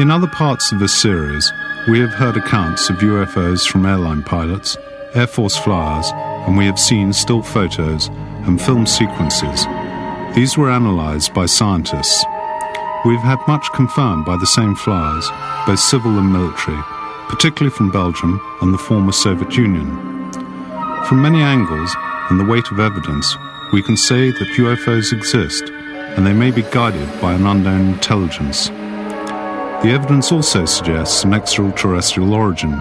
In other parts of this series, we have heard accounts of UFOs from airline pilots, Air Force flyers, and we have seen still photos and film sequences. These were analysed by scientists. We've had much confirmed by the same flyers, both civil and military, particularly from Belgium and the former Soviet Union. From many angles and the weight of evidence, we can say that UFOs exist, and they may be guided by an unknown intelligence. The evidence also suggests an extraterrestrial origin.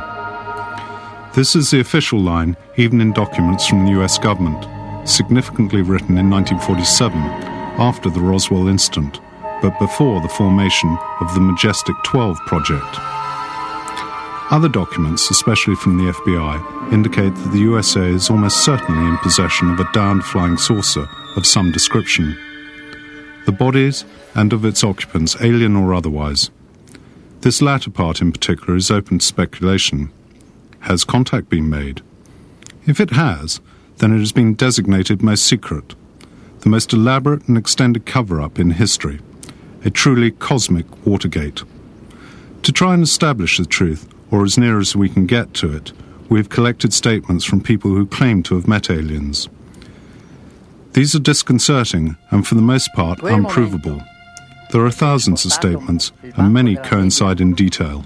This is the official line, even in documents from the US government, significantly written in 1947, after the Roswell incident, but before the formation of the Majestic 12 project. Other documents, especially from the FBI, indicate that the USA is almost certainly in possession of a downed flying saucer of some description. The bodies and of its occupants, alien or otherwise. This latter part in particular is open to speculation. Has contact been made? If it has, then it has been designated most secret, the most elaborate and extended cover-up in history, a truly cosmic Watergate. To try and establish the truth, or as near as we can get to it, we have collected statements from people who claim to have met aliens. These are disconcerting and for the most part unprovable. There are thousands of statements, and many coincide in detail.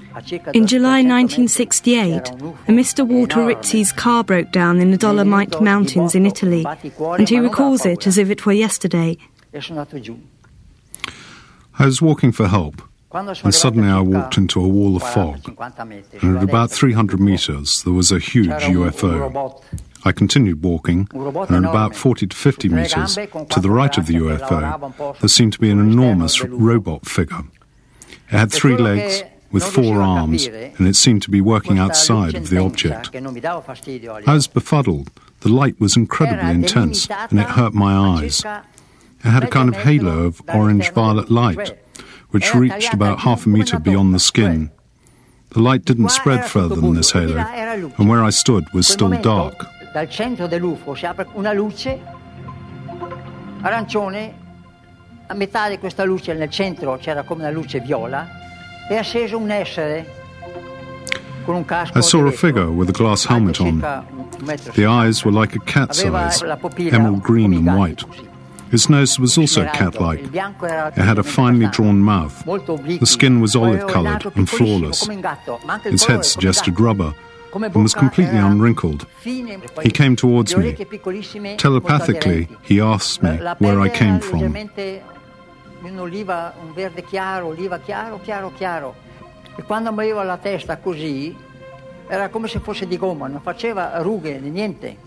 In July 1968, a Mr. Walter Rizzi's car broke down in the Dolomite Mountains in Italy, and he recalls it as if it were yesterday. I was walking for help, and suddenly I walked into a wall of fog, and at about 300 metres there was a huge UFO. I continued walking, and at about 40 to 50 metres to the right of the UFO, there seemed to be an enormous robot figure. It had 3 legs with 4 arms, and it seemed to be working outside of the object. I was befuddled. The light was incredibly intense, and it hurt my eyes. It had a kind of halo of orange-violet light, which reached about half a metre beyond the skin. The light didn't spread further than this halo, and where I stood was still dark. Dal centro dell'UFO si apre una luce arancione, a metà di questa luce nel centro c'era come una luce viola, e acceso un essere con un casco. I saw a figure with a glass helmet on. The eyes were like a cat's eyes, emerald green and white. Its nose was also cat-like. It had a finely drawn mouth. The skin was olive-coloured and flawless. Its head suggested rubber, and was completely unwrinkled. He came towards me. Telepathically, he asked me where I came from.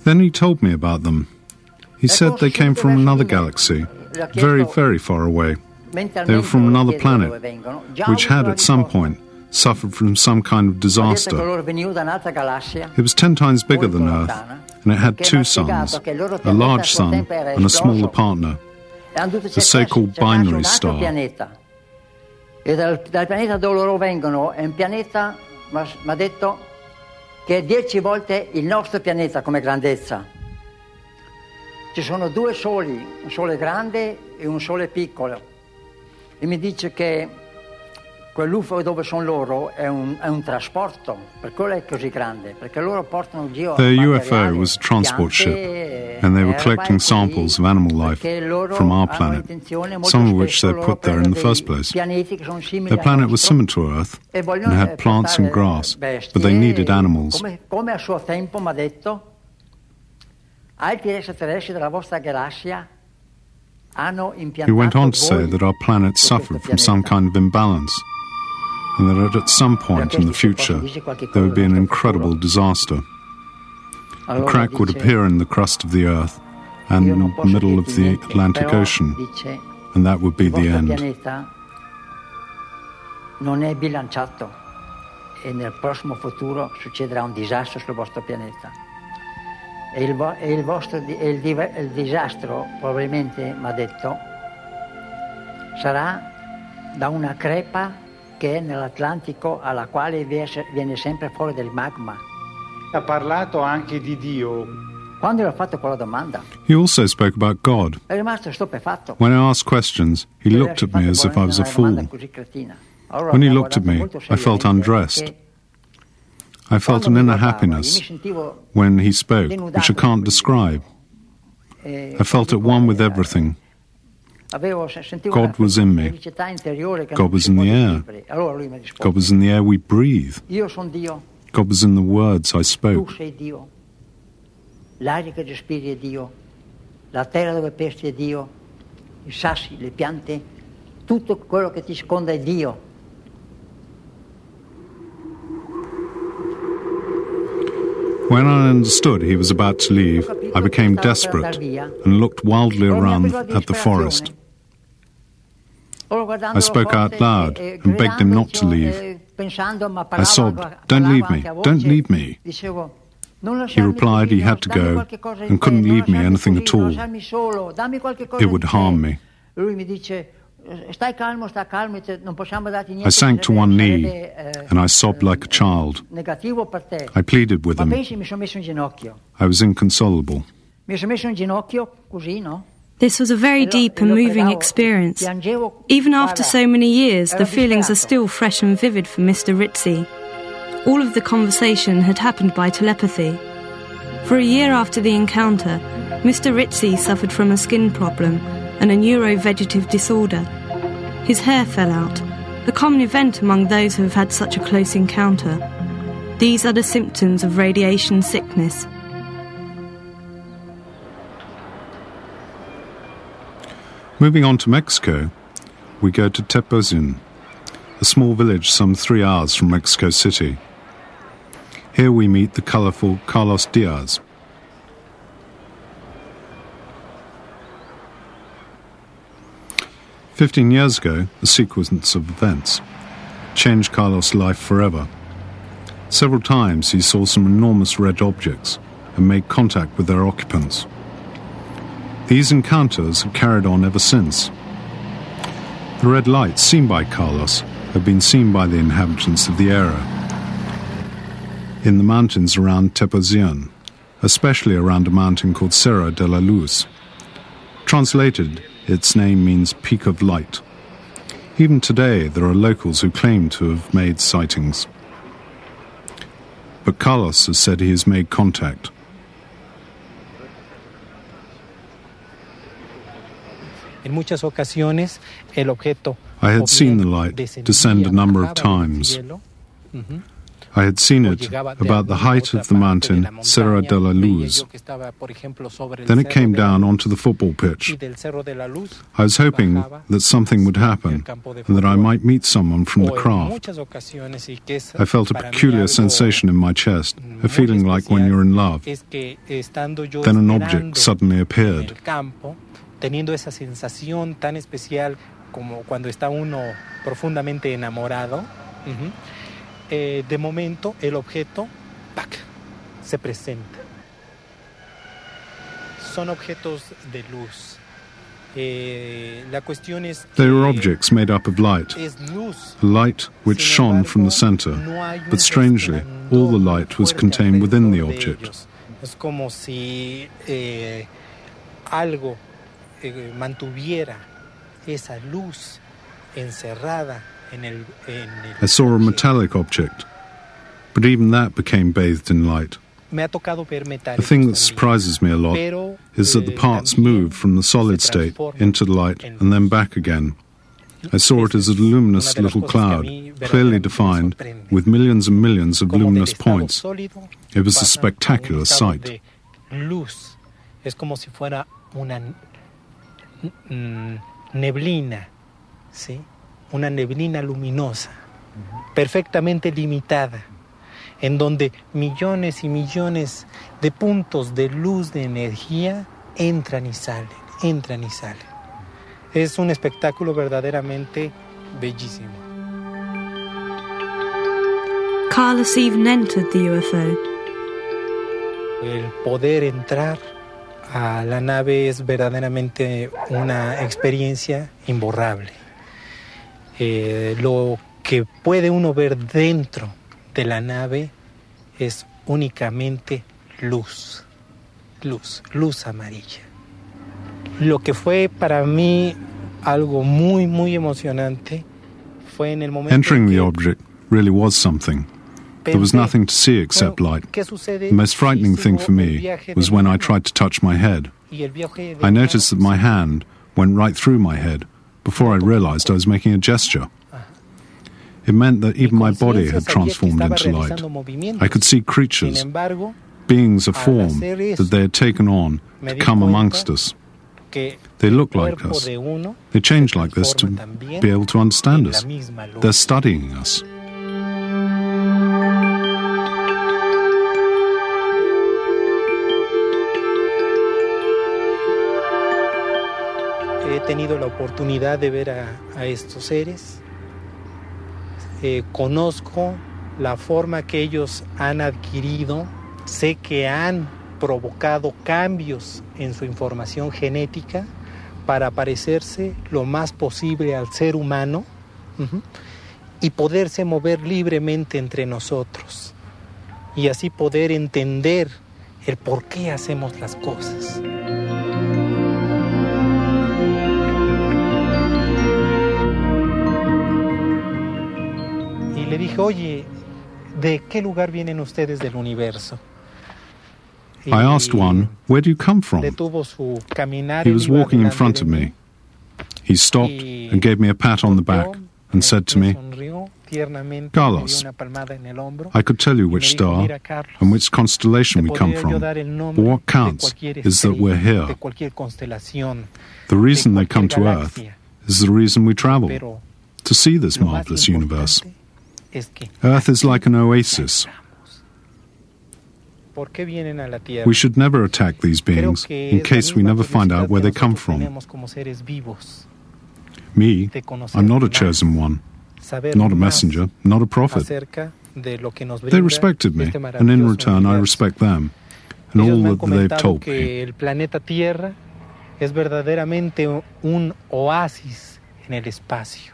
Then he told me about them. He said they came from another galaxy, very, very far away. They were from another planet, which had at some point suffered from some kind of disaster. It was 10 times bigger than Earth, and it had 2 suns, a large sun and a smaller partner, the so-called binary star. E dal pianeta dove loro vengono è un pianeta, mi ha detto, che è 10 volte il nostro pianeta come grandezza. Ci sono 2 soli, un sole grande e un sole piccolo. E mi dice che quell'UFO dove sono loro è un trasporto, per quello è così grande, perché loro portano giro. Their UFO was a transport ship, and they were collecting samples of animal life from our planet, some of which they put there in the first place. Their planet was similar to Earth, and had plants and grass, but they needed animals. Come a suo tempo mi ha detto, altri extraterrestri della vostra galassia hanno impiantato. He went on to say that our planet suffered from some kind of imbalance, and that at some point in the future there would be an incredible disaster. A crack would appear in the crust of the Earth and in the middle of the Atlantic Ocean, and that would be the end. Non è bilanciato e nel prossimo futuro succederà un disastro sul vostro pianeta. E il disastro probabilmente, mi ha detto, sarà da una crepa che è nell'Atlantico, alla quale viene sempre fuori del magma. Ha parlato anche di Dio. Quando gli ho fatto quella domanda, He also spoke about God. è rimasto stupefatto. When I asked questions, he looked at me as if I was a fool. Così cretina. When he looked at me, I felt undressed. I felt an inner happiness when he spoke, which I can't describe. I felt at one with everything. God was in me. God was in the air. God was in the air we breathe. God was in the words I spoke. L'aria che respiri è Dio, la terra dove pesti è Dio, i sassi, le piante, tutto quello che ti sconda è Dio. When I understood he was about to leave, I became desperate and looked wildly around at the forest. I spoke out loud and begged him not to leave. I sobbed, "Don't leave me, don't leave me." He replied he had to go and couldn't leave me anything at all. It would harm me. I sank to one knee and I sobbed like a child. I pleaded with him. I was inconsolable. This was a very deep and moving experience. Even after so many years, the feelings are still fresh and vivid for Mr. Rizzi. All of the conversation had happened by telepathy. For a year after the encounter, Mr. Rizzi suffered from a skin problem and a neurovegetative disorder. His hair fell out, a common event among those who have had such a close encounter. These are the symptoms of radiation sickness. Moving on to Mexico, we go to Tepoztlán, a small village some 3 hours from Mexico City. Here we meet the colourful Carlos Diaz. "15 years ago, a sequence of events changed Carlos' life forever. Several times he saw some enormous red objects and made contact with their occupants. These encounters have carried on ever since. The red lights seen by Carlos have been seen by the inhabitants of the area in the mountains around Tepoztlán, especially around a mountain called Cerro de la Luz. Translated, its name means Peak of Light. Even today, there are locals who claim to have made sightings. But Carlos has said he has made contact. I had seen the light descend a number of times. I had seen it about the height of the mountain Cerro de la Luz. Then it came down onto the football pitch. I was hoping that something would happen and that I might meet someone from the craft. I felt a peculiar sensation in my chest, a feeling like when you're in love. Then an object suddenly appeared. Teniendo esa sensación tan especial como cuando está uno profundamente enamorado, de momento el objeto ¡pac!, se presenta. Son objetos de luz. La cuestión es que they were objects made up of light, a light which shone from the center, but strangely, all the light was contained within the object. Es como si algo mantuviera esa luz encerrada en el I saw a metallic object, but even that became bathed in light. The thing that surprises me a lot is that the parts moved from the solid state into the light and then back again. I saw it as a luminous little cloud, clearly defined, with millions and millions of luminous points. It was a spectacular sight. Es como si fuera una neblina, ¿sí? Una neblina luminosa, perfectamente limitada, en donde millones y millones de puntos de luz, de energía, entran y salen, entran y salen. Es un espectáculo verdaderamente bellísimo. Carlos even entered the UFO. El poder entrar a la nave es verdaderamente una experiencia imborrable. Lo que puede uno ver dentro de la nave es únicamente luz, luz amarilla. Lo que fue para mí algo muy, muy emocionante Entering the object really was something. There was nothing to see except light. The most frightening thing for me was when I tried to touch my head. I noticed that my hand went right through my head before I realized I was making a gesture. It meant that even my body had transformed into light. I could see creatures, beings of form that they had taken on to come amongst us. They look like us. They change like this to be able to understand us. They're studying us. He tenido la oportunidad de ver a estos seres. Conozco la forma que ellos han adquirido. Sé que han provocado cambios en su información genética para parecerse lo más posible al ser humano y poderse mover libremente entre nosotros y así poder entender el por qué hacemos las cosas. Y le dije, oye, ¿de qué lugar vienen ustedes del universo? I asked one, "Where do you come from?" He was walking in front of me. He stopped and gave me a pat on the back and said to me, "Carlos, I could tell you which star and which constellation we come from, but what counts is that we're here. The reason they come to Earth is the reason we travel, to see this marvelous universe. Earth is like an oasis. We should never attack these beings in case we never find out where they come from. Me, I'm not a chosen one, not a messenger, not a prophet. They respected me, and in return I respect them, and all that they've told me. El planeta Tierra es verdaderamente un oasis en el espacio.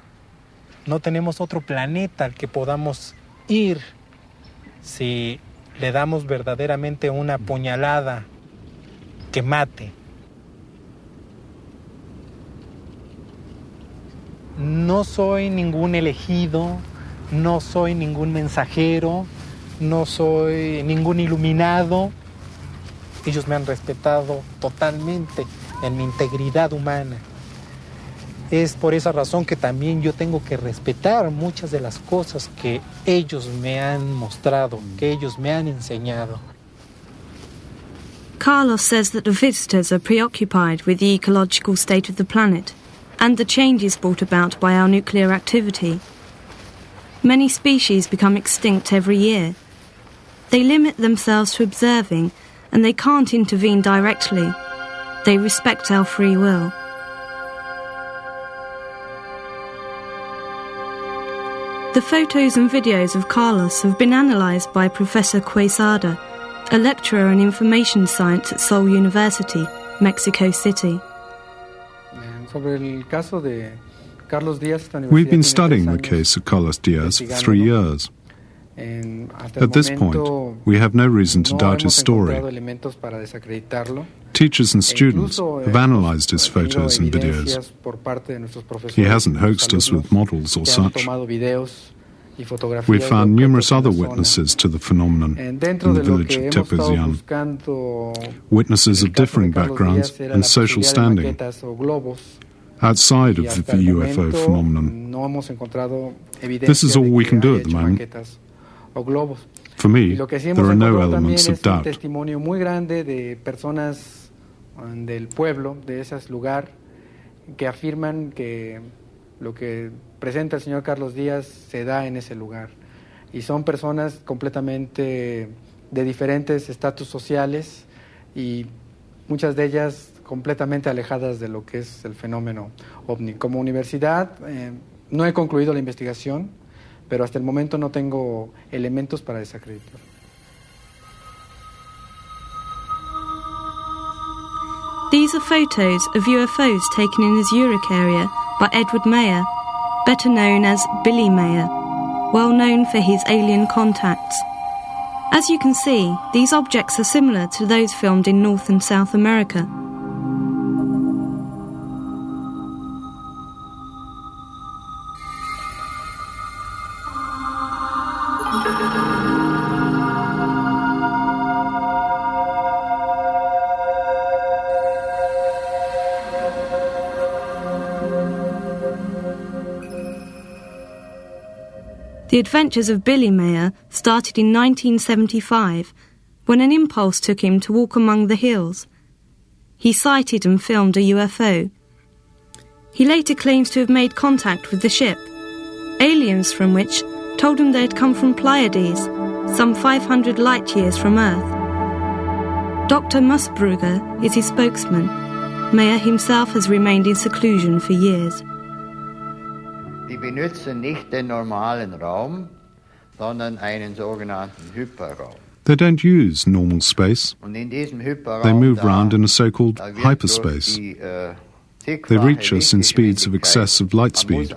No tenemos otro planeta al que podamos ir si le damos verdaderamente una puñalada que mate. No soy ningún elegido, no soy ningún mensajero, no soy ningún iluminado. Ellos me han respetado totalmente en mi integridad humana. Es por esa razón que también yo tengo que respetar muchas de las cosas que ellos me han mostrado, que ellos me han enseñado. Carlos says that the visitors are preoccupied with the ecological state of the planet and the changes brought about by our nuclear activity. Many species become extinct every year. They limit themselves to observing, and they can't intervene directly. They respect our free will. The photos and videos of Carlos have been analysed by Professor Quesada, a lecturer in information science at Seoul University, Mexico City. We've been studying the case of Carlos Diaz for 3 years. At this point, we have no reason to doubt his story. Teachers and students have analysed his photos and videos. He hasn't hoaxed us with models or such. We've found numerous other witnesses to the phenomenon in the village of Tepezian, witnesses of differing backgrounds and social standing. Outside of the UFO phenomenon, this is all we can do at the moment. For me, there are no elements of doubt. Testimonio muy grande de personas del pueblo, de ese lugar, que afirman que lo que presenta el señor Carlos Díaz se da en ese lugar. Y son personas completamente de diferentes estatus sociales y muchas de ellas completamente alejadas de lo que es el fenómeno ovni. Como universidad no he concluido la investigación, pero hasta el momento no tengo elementos para desacreditar. These are photos of UFOs taken in the Zurich area by Edward Mayer, better known as Billy Mayer, well known for his alien contacts. As you can see, these objects are similar to those filmed in North and South America. The adventures of Billy Mayer started in 1975, when an impulse took him to walk among the hills. He sighted and filmed a UFO. He later claims to have made contact with the ship, aliens from which told him they had come from Pleiades, some 500 light-years from Earth. Dr. Musbrugger is his spokesman. Mayer himself has remained in seclusion for years. Die benutzen nicht den normalen Raum, sondern einen sogenannten Hyperraum. They don't use normal space. Und in diesem Hyperraum, They move around in a so-called hyperspace. They reach us in speeds of excess of light speed.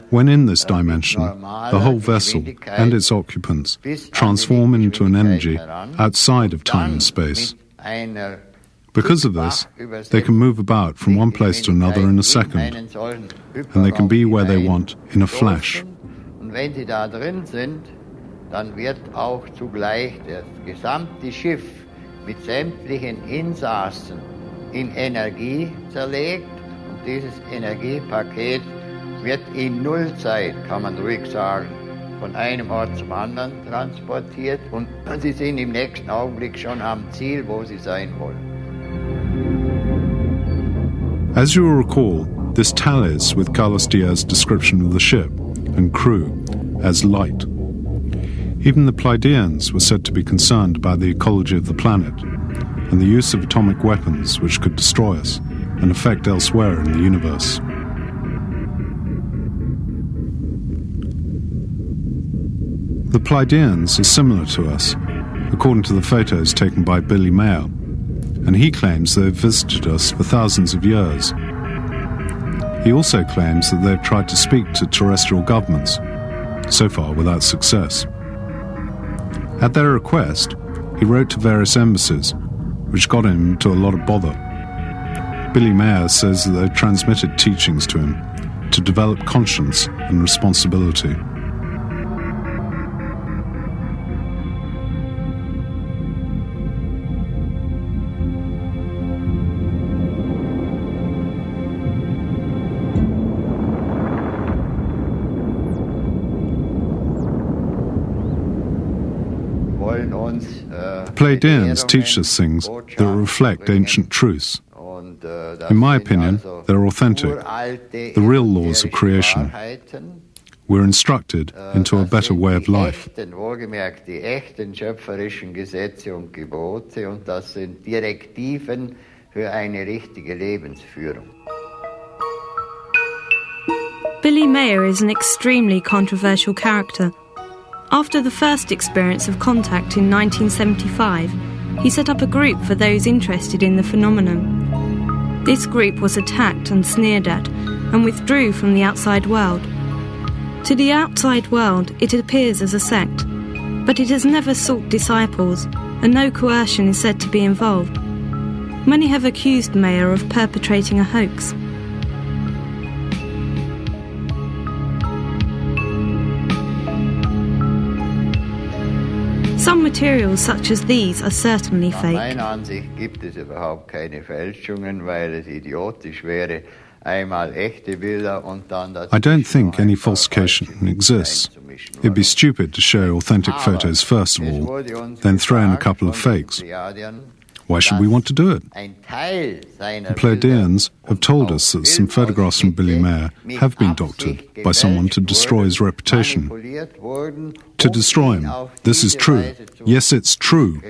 When in this dimension, the whole vessel and its occupants transform into an energy outside of time and space. Because of this, they can move about from one place to another in a second, and they can be where they want in a flash. Und wenn sie da drin sind, dann wird auch zugleich das gesamte Schiff mit sämtlichen Insassen in Energie zerlegt. Und dieses Energiepaket wird in Nullzeit, kann man ruhig sagen, von einem Ort zum anderen transportiert. Und sie sind im nächsten Augenblick schon am Ziel, wo sie sein wollen. As you will recall, this tallies with Carlos Diaz's description of the ship and crew as light. Even the Pleiadians were said to be concerned about the ecology of the planet and the use of atomic weapons which could destroy us and affect elsewhere in the universe. The Pleiadians are similar to us, according to the photos taken by Billy Mayer, and he claims they have visited us for thousands of years. He also claims that they have tried to speak to terrestrial governments, so far without success. At their request, he wrote to various embassies, which got him into a lot of bother. Billy Mayer says that they've transmitted teachings to him to develop conscience and responsibility. Pleiadians teach us things that reflect ancient truths. In my opinion, they're authentic, the real laws of creation. We're instructed into a better way of life. Wohlgemerkt die echten schöpferischen Gesetze und Gebote, und das sind Direktiven für eine richtige Lebensführung. Billy Mayer is an extremely controversial character. After the first experience of contact in 1975, he set up a group for those interested in the phenomenon. This group was attacked and sneered at and withdrew from the outside world. To the outside world, it appears as a sect, but it has never sought disciples, and no coercion is said to be involved. Many have accused Mayer of perpetrating a hoax. Some materials such as these are certainly fake. Nach meiner Ansicht gibt es überhaupt keine Fälschungen, weil es idiotisch wäre, einmal echte Bilder und dann das. I don't think any falsification exists. It'd be stupid to show authentic photos first of all, then throw in a couple of fakes. Why should we want to do it? The Pleiadians have told us that some photographs from Billy Mayer have been doctored by someone to destroy his reputation. To destroy him. This is true. Yes, it's true.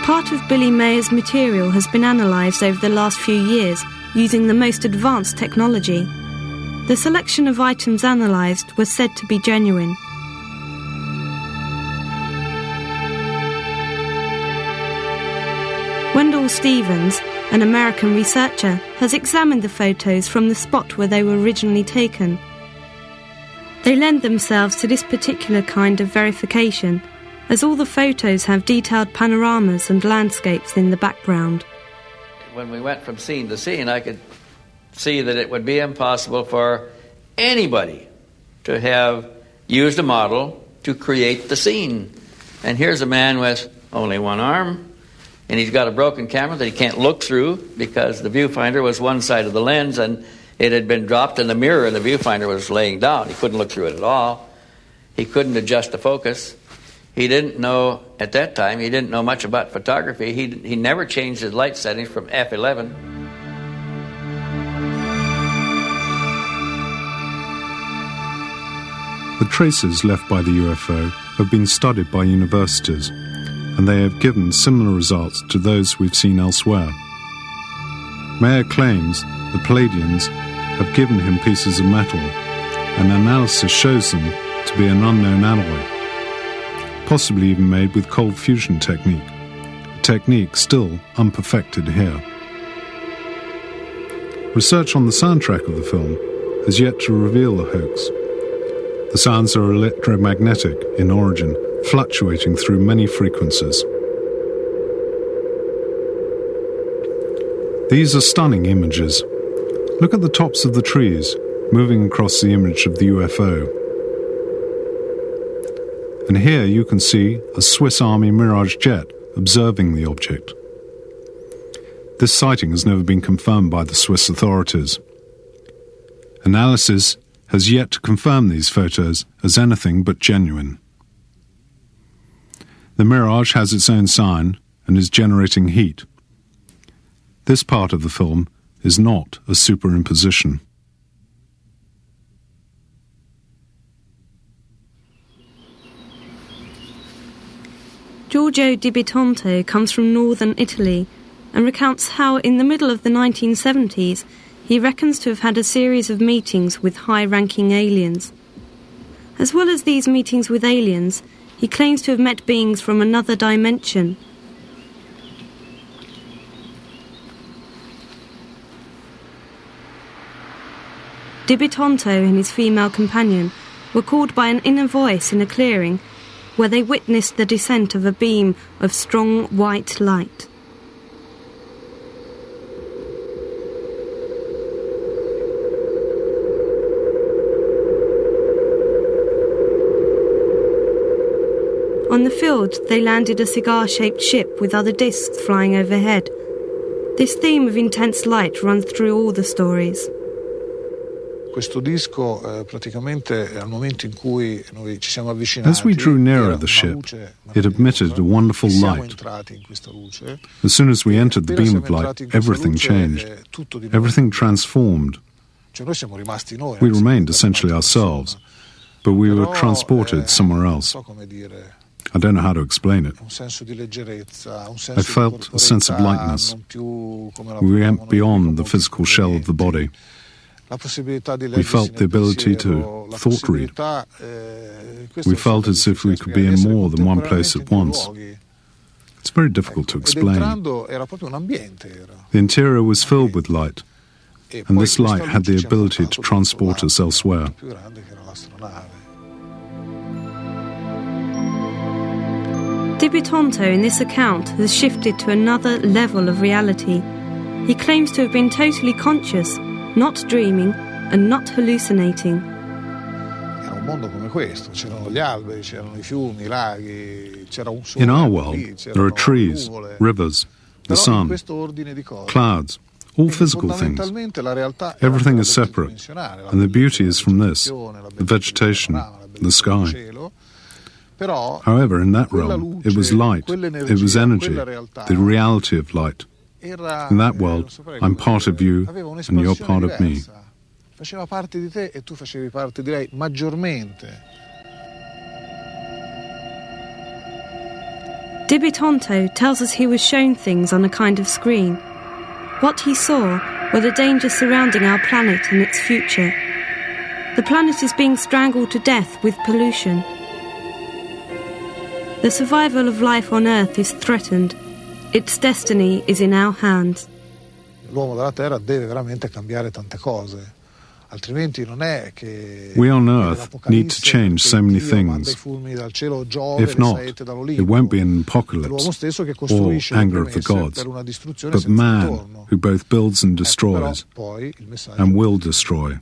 Part of Billy Mayer's material has been analysed over the last few years using the most advanced technology. The selection of items analysed was said to be genuine. Wendell Stevens, an American researcher, has examined the photos from the spot where they were originally taken. They lend themselves to this particular kind of verification, as all the photos have detailed panoramas and landscapes in the background. When we went from scene to scene, I could see that it would be impossible for anybody to have used a model to create the scene. And here's a man with only one arm, and he's got a broken camera that he can't look through because the viewfinder was one side of the lens and it had been dropped and the mirror in the viewfinder was laying down. He couldn't look through it at all. He couldn't adjust the focus. He didn't know, at that time, he didn't know much about photography. He never changed his light settings from f11. The traces left by the UFO have been studied by universities, and they have given similar results to those we've seen elsewhere. Mayer claims the Palladians have given him pieces of metal, and analysis shows them to be an unknown alloy, possibly even made with cold fusion technique, a technique still unperfected here. Research on the soundtrack of the film has yet to reveal the hoax. The sounds are electromagnetic in origin, fluctuating through many frequencies. These are stunning images. Look at the tops of the trees moving across the image of the UFO. And here you can see a Swiss Army Mirage jet observing the object. This sighting has never been confirmed by the Swiss authorities. Analysis has yet to confirm these photos as anything but genuine. The Mirage has its own sign and is generating heat. This part of the film is not a superimposition. Giorgio Di Bitonto comes from northern Italy and recounts how in the middle of the 1970s he reckons to have had a series of meetings with high-ranking aliens. As well as these meetings with aliens, he claims to have met beings from another dimension. Di Bitonto and his female companion were called by an inner voice in a clearing where they witnessed the descent of a beam of strong white light. On the field, they landed a cigar-shaped ship with other discs flying overhead. This theme of intense light runs through all the stories. Questo disco praticamente al momento in cui noi ci siamo avvicinati. As we drew nearer the ship, it emitted a wonderful light. As soon as we entered the beam of light, everything changed. Everything transformed. We remained essentially ourselves, but we were transported somewhere else. I don't know how to explain it. I felt a sense of lightness. We went beyond the physical shell of the body. We felt the ability to thought read. We felt as if we could be in more than one place at once. It's very difficult to explain. The interior was filled with light, and this light had the ability to transport us elsewhere. Di Bitonto in this account has shifted to another level of reality. He claims to have been totally conscious, not dreaming and not hallucinating. In our world, there are trees, rivers, the sun, clouds, all physical things. Everything is separate, and the beauty is from this, the vegetation, the sky. However, in that realm, it was light, it was energy, the reality of light. In that world, I'm part of you and you're part of me. Faceva parte di te e tu facevi parte di lei maggiormente. Di Bitonto tells us he was shown things on a kind of screen. What he saw were the dangers surrounding our planet and its future. The planet is being strangled to death with pollution. The survival of life on Earth is threatened. Its destiny is in our hands. L'uomo della Terra deve veramente cambiare tante cose. Altrimenti non è che we on Earth need to change so many things. If not, it won't be an apocalypse or anger of the gods, but man who both builds and destroys and will destroy.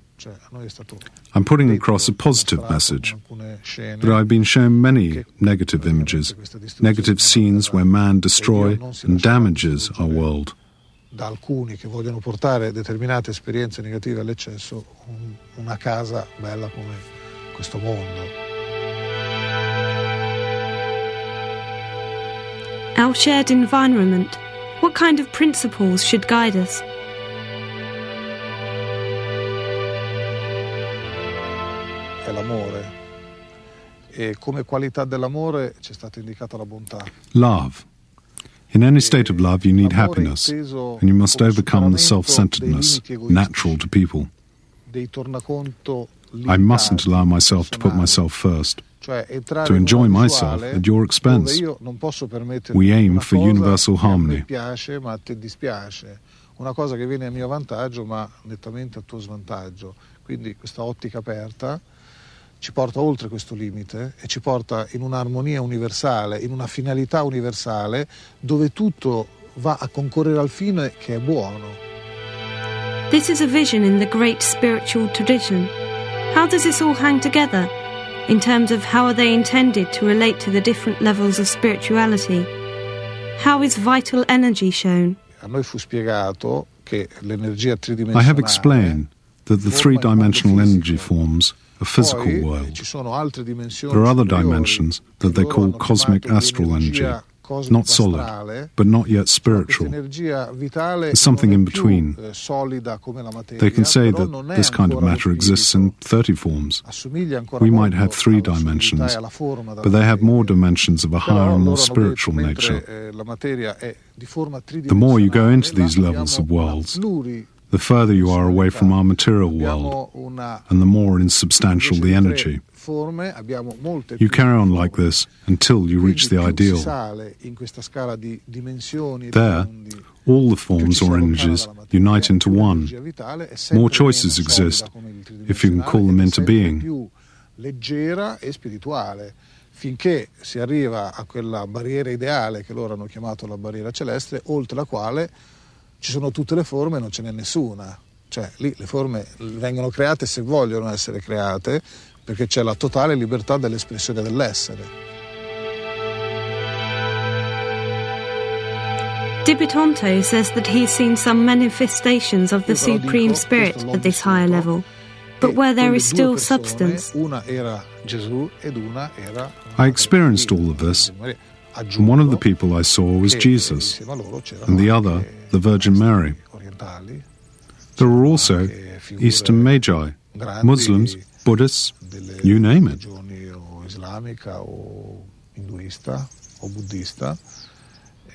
I'm putting across a positive message, but I've been shown many negative images, negative scenes where man destroys and damages our world. Da alcuni che vogliono portare determinate esperienze negative all'eccesso, una casa bella come questo mondo. Our shared environment. What kind of principles should guide us? È l'amore, e come qualità dell'amore c'è stata indicata la bontà. Love. In any state of love you need happiness, and you must overcome the self-centeredness natural to people. I mustn't allow myself to put myself first, to enjoy myself at your expense. We aim for universal harmony. Una cosa che viene a mio vantaggio ma nettamente a tuo svantaggio. Quindi questa ottica aperta ci porta oltre questo limite e ci porta in un'armonia universale, in una finalità universale dove tutto va a concorrere al fine che è buono. This is a vision in the great spiritual tradition. How does this all hang together in terms of how are they intended to relate to the different levels of spirituality? How is vital energy shown? A noi fu spiegato che l'energia tridimensionale. I have explained that the three-dimensional energy forms a physical world. There are other dimensions that they call cosmic astral energy, not solid, but not yet spiritual. There's something in between. They can say that this kind of matter exists in 30 forms. We might have 3 dimensions, but they have more dimensions of a higher and more spiritual nature. The more you go into these levels of worlds, the further you are away from our material world, and the more insubstantial the energy. You carry on like this until you reach the ideal. There, all the forms or energies unite into one. More choices exist, if you can call them into being. Finché si arriva a quella barriera ideale che loro hanno chiamato la barriera celeste, oltre la quale ci sono tutte le forme e non ce n'è nessuna. Cioè lì le forme vengono create se vogliono essere create, perché c'è la totale libertà dell'espressione dell'essere. Dibitonto says that he's seen some manifestations of the Supreme Spirit at this higher level, but where there is still substance. I experienced all of this, and one of the people I saw was Jesus, and the other, the Virgin Mary. There were also Eastern Magi, Muslims, Buddhists, you name it. Islamica o induista o buddista,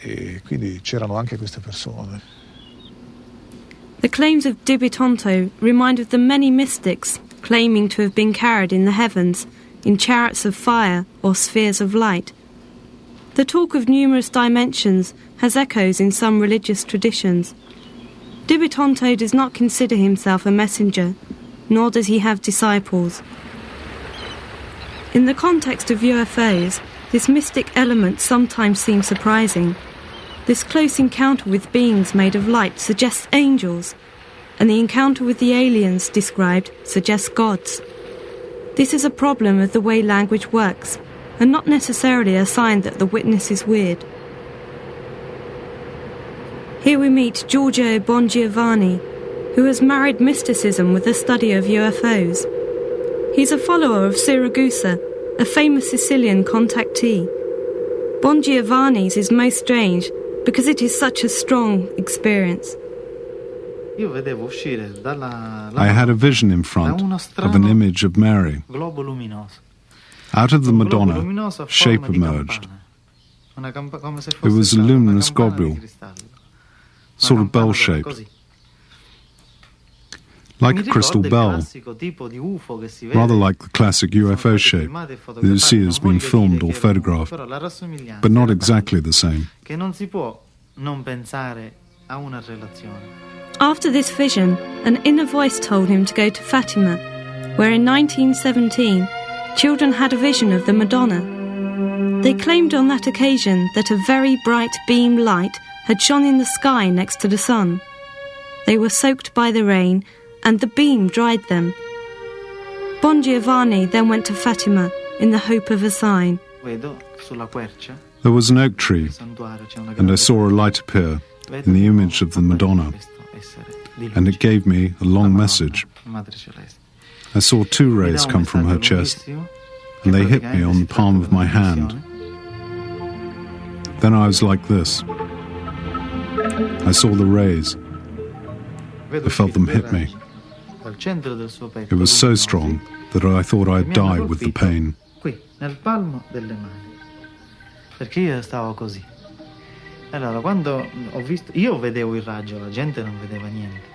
e quindi c'erano anche queste persone. The claims of Dibitonto remind of the many mystics claiming to have been carried in the heavens in chariots of fire or spheres of light. The talk of numerous dimensions has echoes in some religious traditions. Dibitonto does not consider himself a messenger, nor does he have disciples. In the context of UFOs, this mystic element sometimes seems surprising. This close encounter with beings made of light suggests angels, and the encounter with the aliens described suggests gods. This is a problem of the way language works, and not necessarily a sign that the witness is weird. Here we meet Giorgio Bongiovanni, who has married mysticism with the study of UFOs. He's a follower of Siragusa, a famous Sicilian contactee. Bongiovanni's is most strange because it is such a strong experience. I had a vision in front of an image of Mary. Out of the Madonna, shape emerged. It was a luminous globule, sort of bell-shaped, like a crystal bell, rather like the classic UFO shape that you see has been filmed or photographed, but not exactly the same. After this vision, an inner voice told him to go to Fatima, where in 1917 children had a vision of the Madonna. They claimed on that occasion that a very bright beam light had shone in the sky next to the sun. They were soaked by the rain and the beam dried them. Bon Giovanni then went to Fatima in the hope of a sign. There was an oak tree, and I saw a light appear in the image of the Madonna, and it gave me a long message. I saw 2 rays come from her chest, and they hit me on the palm of my hand. Then I was like this. I saw the rays. I felt them hit me. It was so strong that I thought I'd die with the pain. Qui, nel palmo delle mani. Perché io stavo così. Allora, quando ho visto... Io vedevo il raggio, la gente non vedeva niente.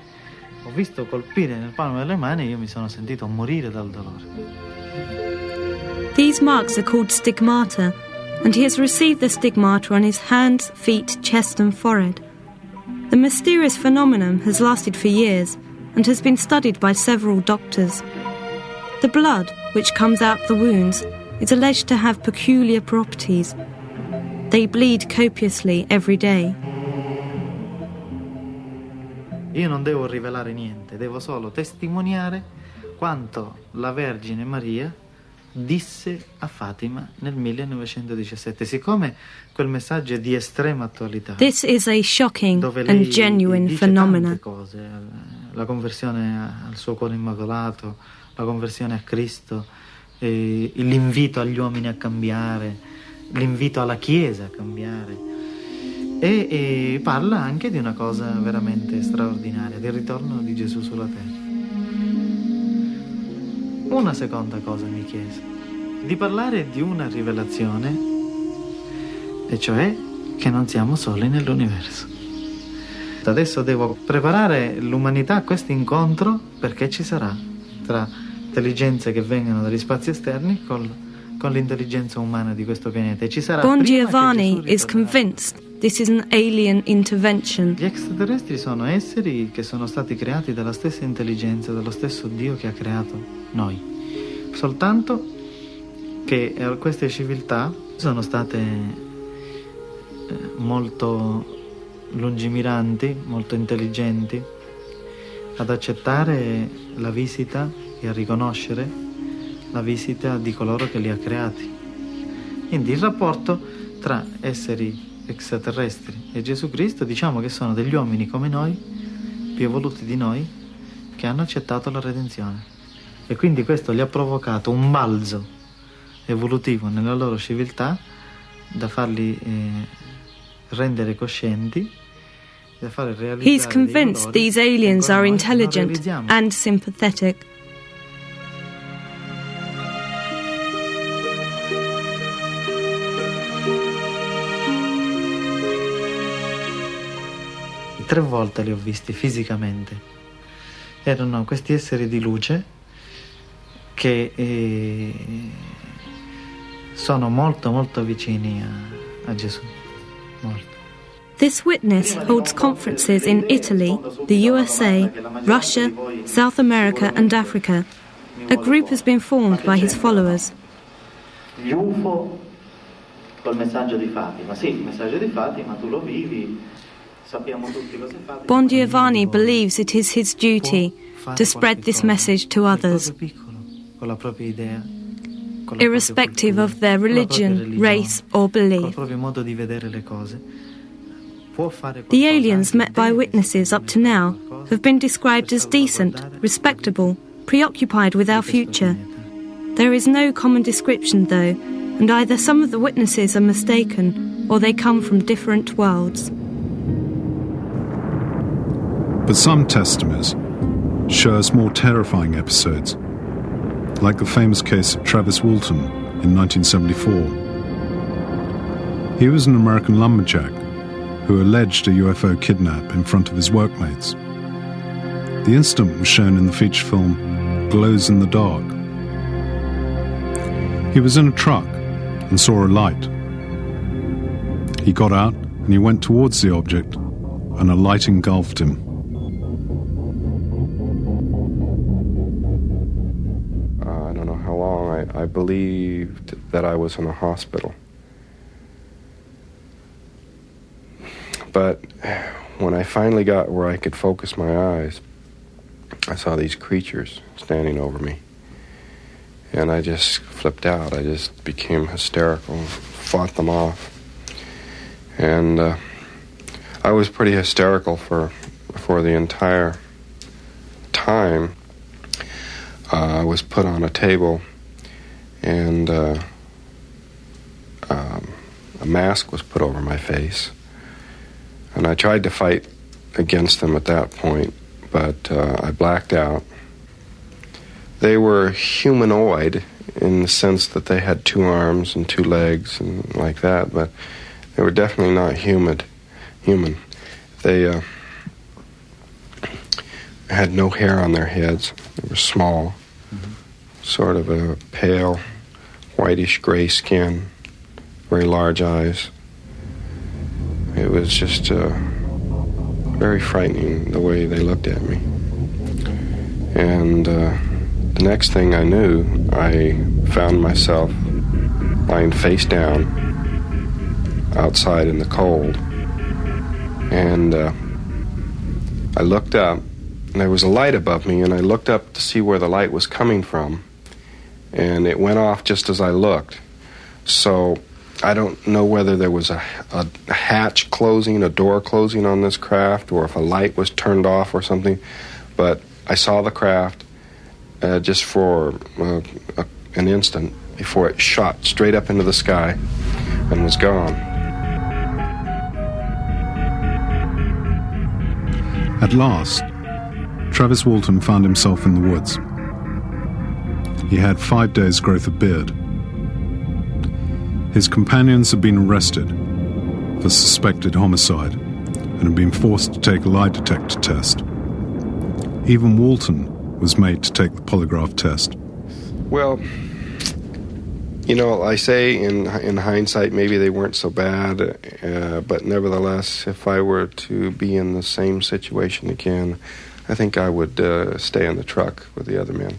Ho visto colpire nel palmo delle mani e io mi sono sentito morire dal dolore. These marks are called stigmata, and he has received the stigmata on his hands, feet, chest and forehead. The mysterious phenomenon has lasted for years and has been studied by several doctors. The blood, which comes out the wounds, is alleged to have peculiar properties. They bleed copiously every day. Io non devo rivelare niente, devo solo testimoniare quanto la Vergine Maria disse a Fatima nel 1917. Siccome quel messaggio è di estrema attualità. This is a shocking and genuine phenomenon. Tante cose, la conversione al suo cuore immacolato, la conversione a Cristo, l'invito agli uomini a cambiare, l'invito alla Chiesa a cambiare, e parla anche di una cosa veramente straordinaria, del ritorno di Gesù sulla terra. Una seconda cosa mi chiese, di parlare di una rivelazione, e cioè che non siamo soli nell'universo. Adesso devo preparare l'umanità a questo incontro, perché ci sarà tra intelligenze che vengono dagli spazi esterni con l'intelligenza umana di questo pianeta. E ci sarà Bon Giovanni is convinced this is an alien intervention. Gli extraterrestri sono esseri che sono stati creati dalla stessa intelligenza, dallo stesso Dio che ha creato noi. Soltanto che queste civiltà sono state molto lungimiranti, molto intelligenti ad accettare la visita e a riconoscere la visita di coloro che li ha creati. Quindi il rapporto tra esseri extraterrestri e Gesù Cristo, diciamo che sono degli uomini come noi, più evoluti di noi, che hanno accettato la redenzione. E quindi questo gli ha provocato un balzo evolutivo nella loro civiltà da farli rendere coscienti, da fare realizzare. He's convinced these aliens are intelligent and sympathetic. Tre volte li ho visti fisicamente. Erano questi esseri di luce che sono molto molto vicini a Gesù. Molto. This witness holds conferences in Italy, the USA, Russia, South America and Africa. A group has been formed by his followers. Gli UFO col messaggio di Fatima. Sì, il messaggio di Fatima tu lo vivi. Bon Giovanni believes it is his duty to spread this message to others, irrespective of their religion, race or belief. The aliens met by witnesses up to now have been described as decent, respectable, preoccupied with our future. There is no common description though, and either some of the witnesses are mistaken or they come from different worlds. But some testimonies show us more terrifying episodes, like the famous case of Travis Walton in 1974. He was an American lumberjack who alleged a UFO kidnap in front of his workmates. The incident was shown in the feature film Glows in the Dark. He was in a truck and saw a light. He got out and he went towards the object, and a light engulfed him. I believed that I was in a hospital. But when I finally got where I could focus my eyes, I saw these creatures standing over me. And I just flipped out. I just became hysterical, fought them off. And I was pretty hysterical for the entire time. I was put on a table, and a mask was put over my face. And I tried to fight against them at that point, but I blacked out. They were humanoid in the sense that they had 2 arms and 2 legs and like that, but they were definitely not human. They had no hair on their heads. They were small, sort of a pale, whitish gray skin, very large eyes. It was just very frightening the way they looked at me. And the next thing I knew, I found myself lying face down outside in the cold. And I looked up, and there was a light above me, and I looked up to see where the light was coming from. And it went off just as I looked. So I don't know whether there was a hatch closing, a door closing on this craft, or if a light was turned off or something. But I saw the craft just for an instant before it shot straight up into the sky and was gone. At last, Travis Walton found himself in the woods. He had 5 days' growth of beard. His companions had been arrested for suspected homicide and had been forced to take a lie detector test. Even Walton was made to take the polygraph test. Well, you know, I say in hindsight maybe they weren't so bad, but nevertheless, if I were to be in the same situation again, I think I would stay in the truck with the other men.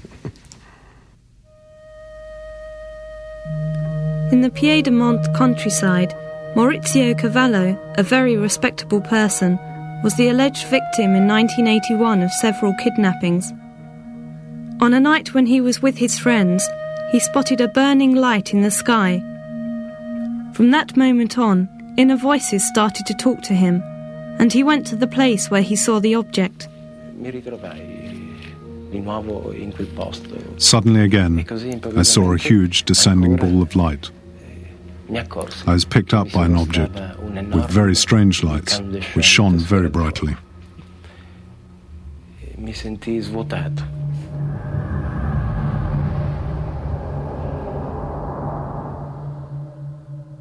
In the Piedmont countryside, Maurizio Cavallo, a very respectable person, was the alleged victim in 1981 of several kidnappings. On a night when he was with his friends, he spotted a burning light in the sky. From that moment on, inner voices started to talk to him, and he went to the place where he saw the object. Suddenly again, I saw a huge descending ball of light. I was picked up by an object with very strange lights, which shone very brightly. Mi sentii svuotato.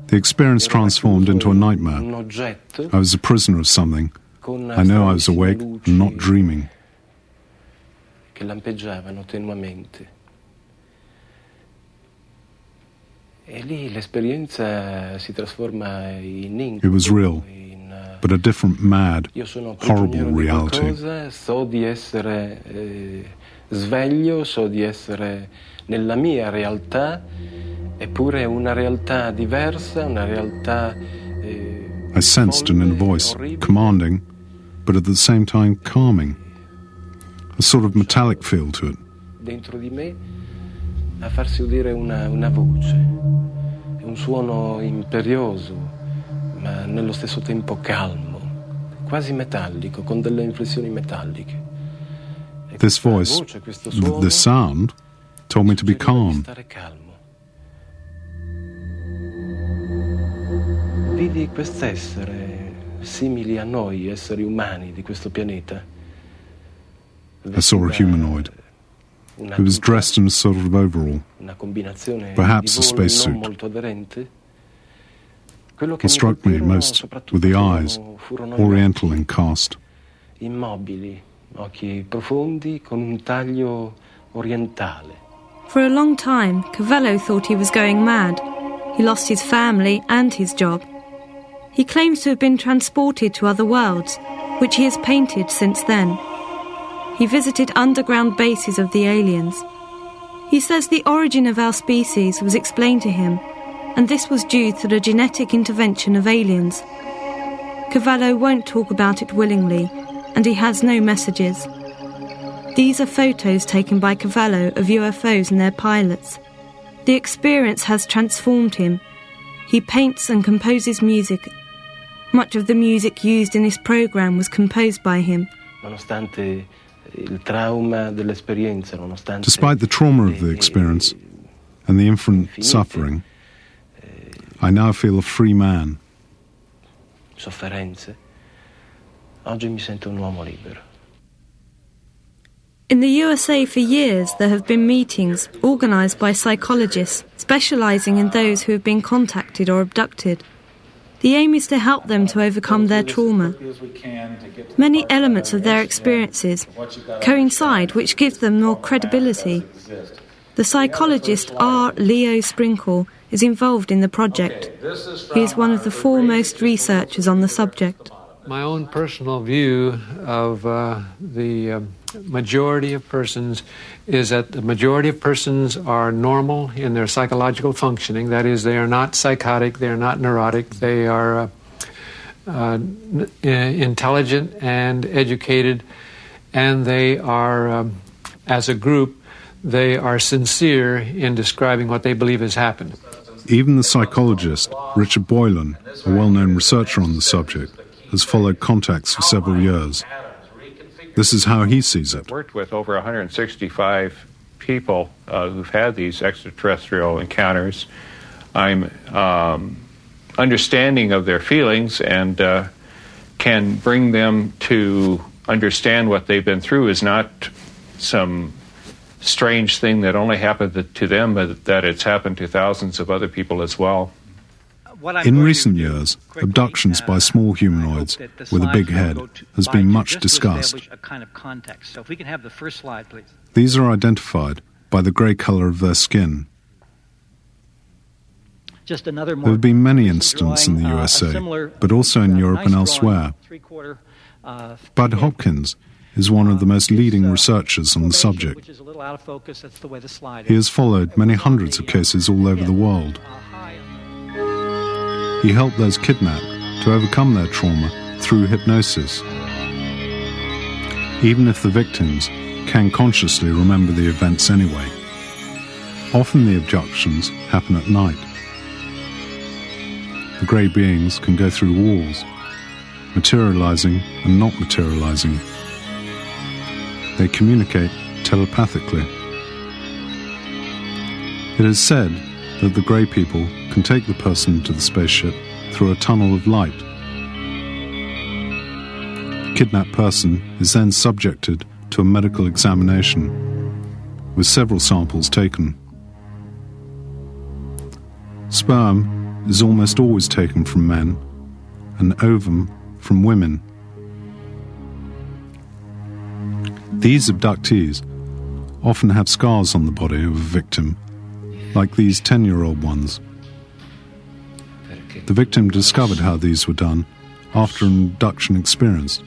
The experience transformed into a nightmare. I was a prisoner of something. I know I was awake and not dreaming. Che lampeggiavano tenuamente. E lì l'esperienza si trasforma in incubo. It was real, but a different, mad, horrible reality. So di essere sveglio, so di essere nella mia realtà, eppure una realtà diversa, una realtà. I sensed an inner voice, commanding, but at the same time calming. A sort of metallic feel to it. Dentro di me a farsi udire una voce, un suono imperioso, ma nello stesso tempo calmo, quasi metallico, con delle inflessioni metalliche. This voice, this sound, told me to be calm. Vidi quest'essere simili a noi, esseri umani di questo pianeta. I saw a humanoid. He was dressed in a sort of overall, perhaps a spacesuit. What struck me most were the eyes, oriental in cast. Immobili, occhi profondi con un taglio orientale. For a long time, Cavallo thought he was going mad. He lost his family and his job. He claims to have been transported to other worlds, which he has painted since then. He visited underground bases of the aliens. He says the origin of our species was explained to him, and this was due to the genetic intervention of aliens. Cavallo won't talk about it willingly, and he has no messages. These are photos taken by Cavallo of UFOs and their pilots. The experience has transformed him. He paints and composes music. Much of the music used in this program was composed by him. Despite the trauma of the experience and the infinite suffering, I now feel a free man. In the USA for years there have been meetings organised by psychologists specialising in those who have been contacted or abducted. The aim is to help them to overcome their trauma. Many elements of their experiences coincide, which gives them more credibility. The psychologist R. Leo Sprinkle is involved in the project. He is one of the foremost researchers on the subject. My own personal view of the majority of persons is that the majority of persons are normal in their psychological functioning. That is, they are not psychotic, they are not neurotic, they are intelligent and educated, and they are, as a group, they are sincere in describing what they believe has happened. Even the psychologist, Richard Boylan, a well-known researcher on the subject, has followed contacts for several years. This is how he sees it. I've worked with over 165 people who've had these extraterrestrial encounters. I'm understanding of their feelings and can bring them to understand what they've been through is not some strange thing that only happened to them, but that it's happened to thousands of other people as well. In recent years, abductions by small humanoids with a big head has been much discussed. These are identified by the grey colour of their skin. There have been many incidents in the USA, but also in Europe and elsewhere. Bud Hopkins is one of the most leading researchers on the subject. He has followed many hundreds of cases all over the world. He helped those kidnapped to overcome their trauma through hypnosis, even if the victims can consciously remember the events anyway. Often the abductions happen at night. The grey beings can go through walls, materializing and not materializing. They communicate telepathically. It is said that the grey people can take the person to the spaceship through a tunnel of light. The kidnapped person is then subjected to a medical examination, with several samples taken. Sperm is almost always taken from men, and ovum from women. These abductees often have scars on the body of a victim, like these 10-year-old ones. The victim discovered how these were done after an abduction experience,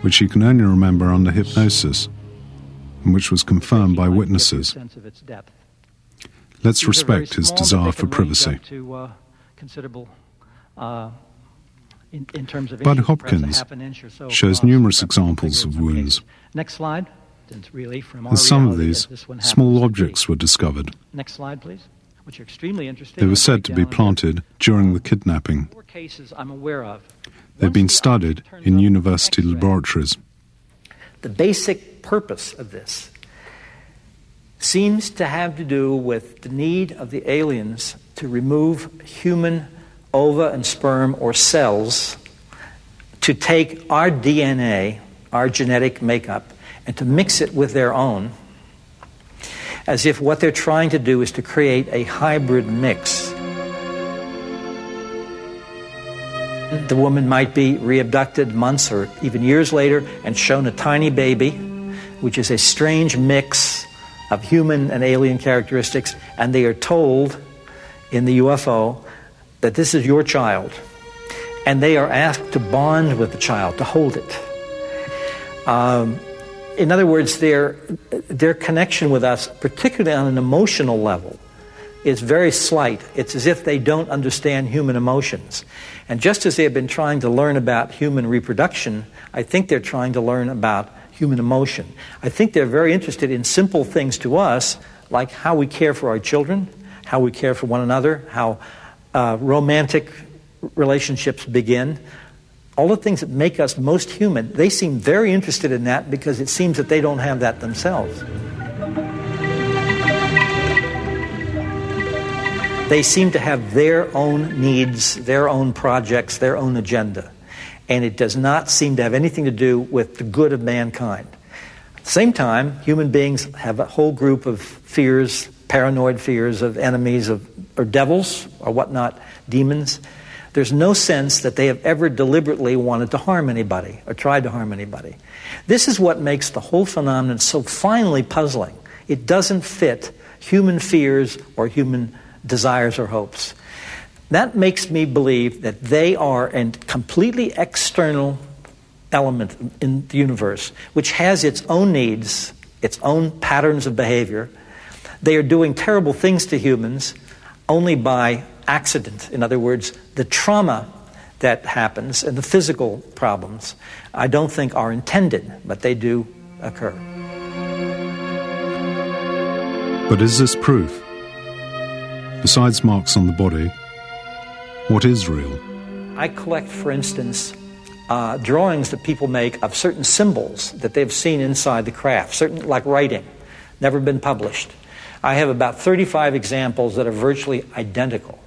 which he can only remember under hypnosis, and which was confirmed by witnesses. Let's respect his desire for privacy. Bud Hopkins shows numerous examples of wounds. Next slide. As some of these, small objects were discovered. Next slide, please. Which are extremely interesting. They were said to be planted during the kidnapping. 4 cases I'm aware of. They've been studied in university laboratories. The basic purpose of this seems to have to do with the need of the aliens to remove human ova and sperm or cells to take our DNA, our genetic makeup, and to mix it with their own, as if what they're trying to do is to create a hybrid mix. The woman might be re-abducted months or even years later and shown a tiny baby, which is a strange mix of human and alien characteristics, and they are told in the UFO that this is your child, and they are asked to bond with the child, to hold it. In other words, their connection with us, particularly on an emotional level, is very slight. It's as if they don't understand human emotions. And just as they have been trying to learn about human reproduction, I think they're trying to learn about human emotion. I think they're very interested in simple things to us, like how we care for our children, how we care for one another, how romantic relationships begin. All the things that make us most human, they seem very interested in that because it seems that they don't have that themselves. They seem to have their own needs, their own projects, their own agenda. And it does not seem to have anything to do with the good of mankind. At the same time, human beings have a whole group of fears, paranoid fears of enemies, or devils, or whatnot, demons. There's no sense that they have ever deliberately wanted to harm anybody or tried to harm anybody. This is what makes the whole phenomenon so finely puzzling. It doesn't fit human fears or human desires or hopes. That makes me believe that they are a completely external element in the universe, which has its own needs, its own patterns of behavior. They are doing terrible things to humans only by accident. In other words, the trauma that happens and the physical problems, I don't think are intended, but they do occur. But is this proof? Besides marks on the body, what is real? I collect, for instance, drawings that people make of certain symbols that they've seen inside the craft, certain like writing, never been published. I have about 35 examples that are virtually identical.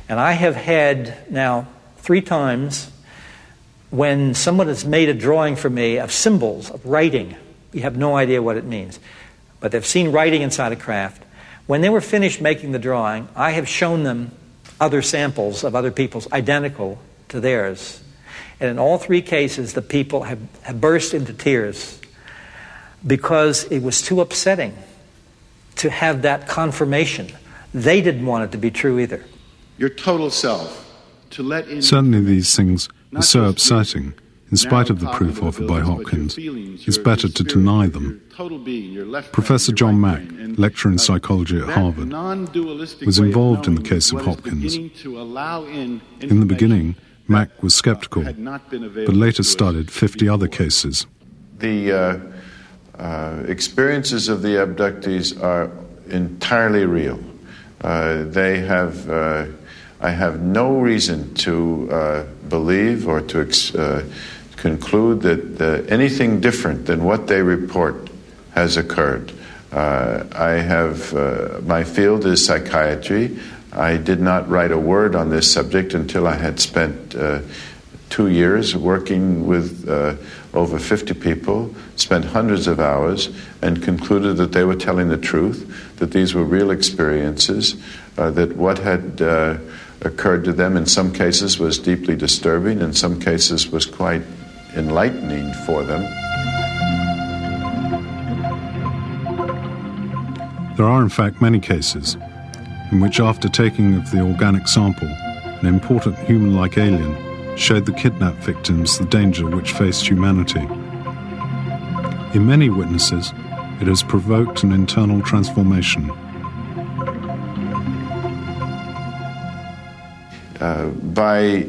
And I have had now 3 times when someone has made a drawing for me of symbols, of writing. You have no idea what it means. But they've seen writing inside a craft. When they were finished making the drawing, I have shown them other samples of other people's identical to theirs. And in all 3 cases, the people have burst into tears because it was too upsetting to have that confirmation. They didn't want it to be true either. Your total self, to let in... Certainly these things are so upsetting, in spite of the proof offered by Hopkins, it's better to deny them. Professor John Mack, lecturer in psychology at Harvard, was involved in the case of Hopkins. In the beginning, Mack was skeptical, but later studied 50 other cases. The experiences of the abductees are entirely real. I have no reason to believe or to conclude that anything different than what they report has occurred. My field is psychiatry. I did not write a word on this subject until I had spent 2 years working with over 50 people, spent hundreds of hours, and concluded that they were telling the truth, that these were real experiences, that what had occurred to them in some cases was deeply disturbing, in some cases was quite enlightening for them. There are in fact many cases in which after taking of the organic sample, an important human-like alien showed the kidnapped victims the danger which faced humanity. In many witnesses, it has provoked an internal transformation. By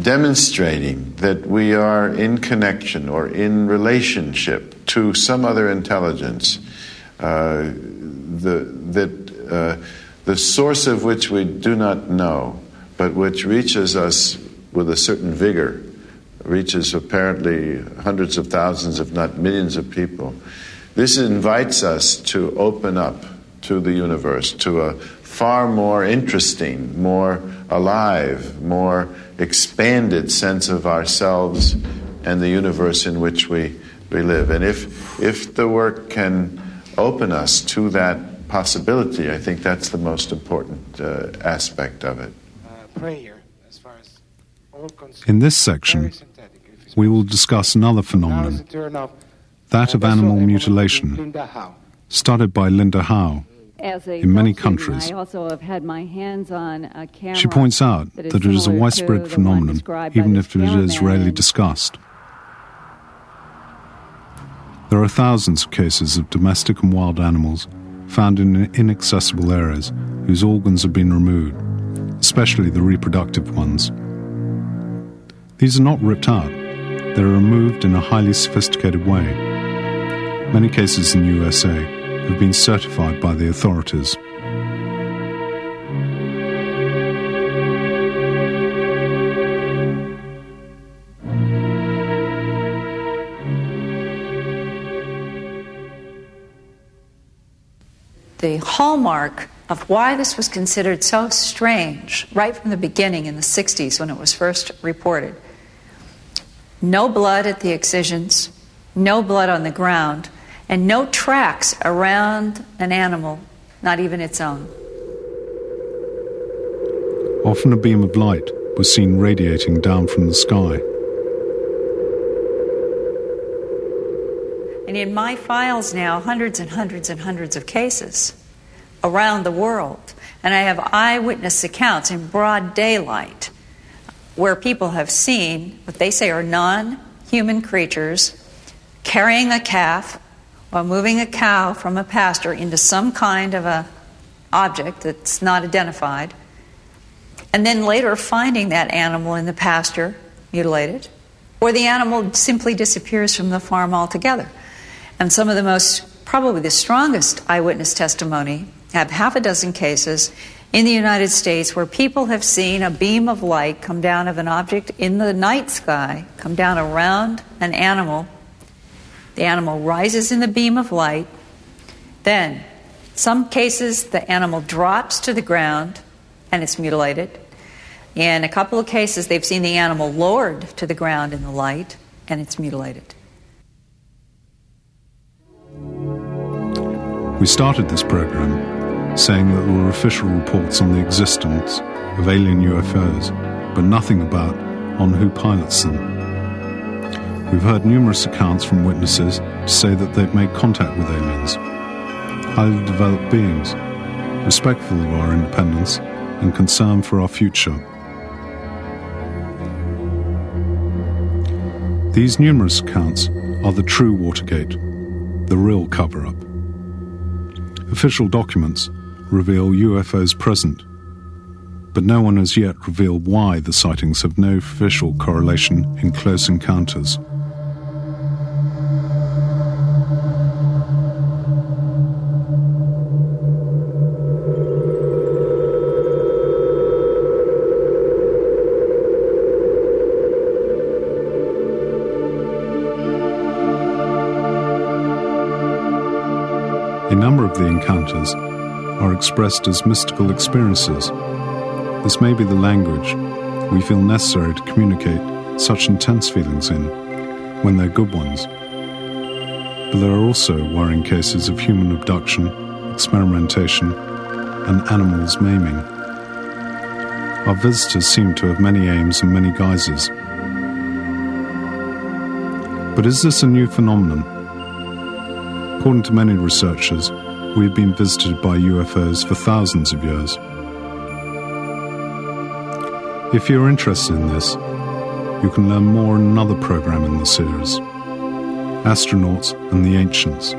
demonstrating that we are in connection or in relationship to some other intelligence, the source of which we do not know, but which reaches us with a certain vigor, reaches apparently hundreds of thousands, if not millions of people. This invites us to open up to the universe, to a far more interesting, more alive, more expanded sense of ourselves and the universe in which we live. And if the work can open us to that possibility, I think that's the most important aspect of it. Prayer, as far as all concerned, in this section, we will discuss another phenomenon, that of animal mutilation, studied by Linda Howe in many countries. I also have had my hands on a camera. She points out that it is a widespread phenomenon, even if it is rarely discussed. There are thousands of cases of domestic and wild animals found in inaccessible areas whose organs have been removed, especially the reproductive ones. These are not ripped out, they are removed in a highly sophisticated way. Many cases in the USA have been certified by the authorities. The hallmark of why this was considered so strange right from the beginning in the 60s when it was first reported. No blood at the excisions, no blood on the ground, and no tracks around an animal, not even its own. Often a beam of light was seen radiating down from the sky. And in my files now, hundreds and hundreds and hundreds of cases around the world. And I have eyewitness accounts in broad daylight where people have seen what they say are non-human creatures carrying a calf or moving a cow from a pasture into some kind of a object that's not identified, and then later finding that animal in the pasture mutilated, or the animal simply disappears from the farm altogether. And some of the most, probably the strongest eyewitness testimony have half a dozen cases in the United States where people have seen a beam of light come down of an object in the night sky, come down around an animal. The animal rises in the beam of light. Then, some cases, the animal drops to the ground and it's mutilated. In a couple of cases, they've seen the animal lowered to the ground in the light and it's mutilated. We started this program saying that there were official reports on the existence of alien UFOs, but nothing about on who pilots them. We've heard numerous accounts from witnesses to say that they've made contact with aliens, highly developed beings, respectful of our independence and concern for our future. These numerous accounts are the true Watergate, the real cover-up. Official documents reveal UFOs present, but no one has yet revealed why the sightings have no official correlation in close encounters. A number of the encounters are expressed as mystical experiences. This may be the language we feel necessary to communicate such intense feelings in, when they're good ones. But there are also worrying cases of human abduction, experimentation, and animals maiming. Our visitors seem to have many aims and many guises. But is this a new phenomenon? According to many researchers, we have been visited by UFOs for thousands of years. If you're interested in this, you can learn more in another program in the series, Astronauts and the Ancients.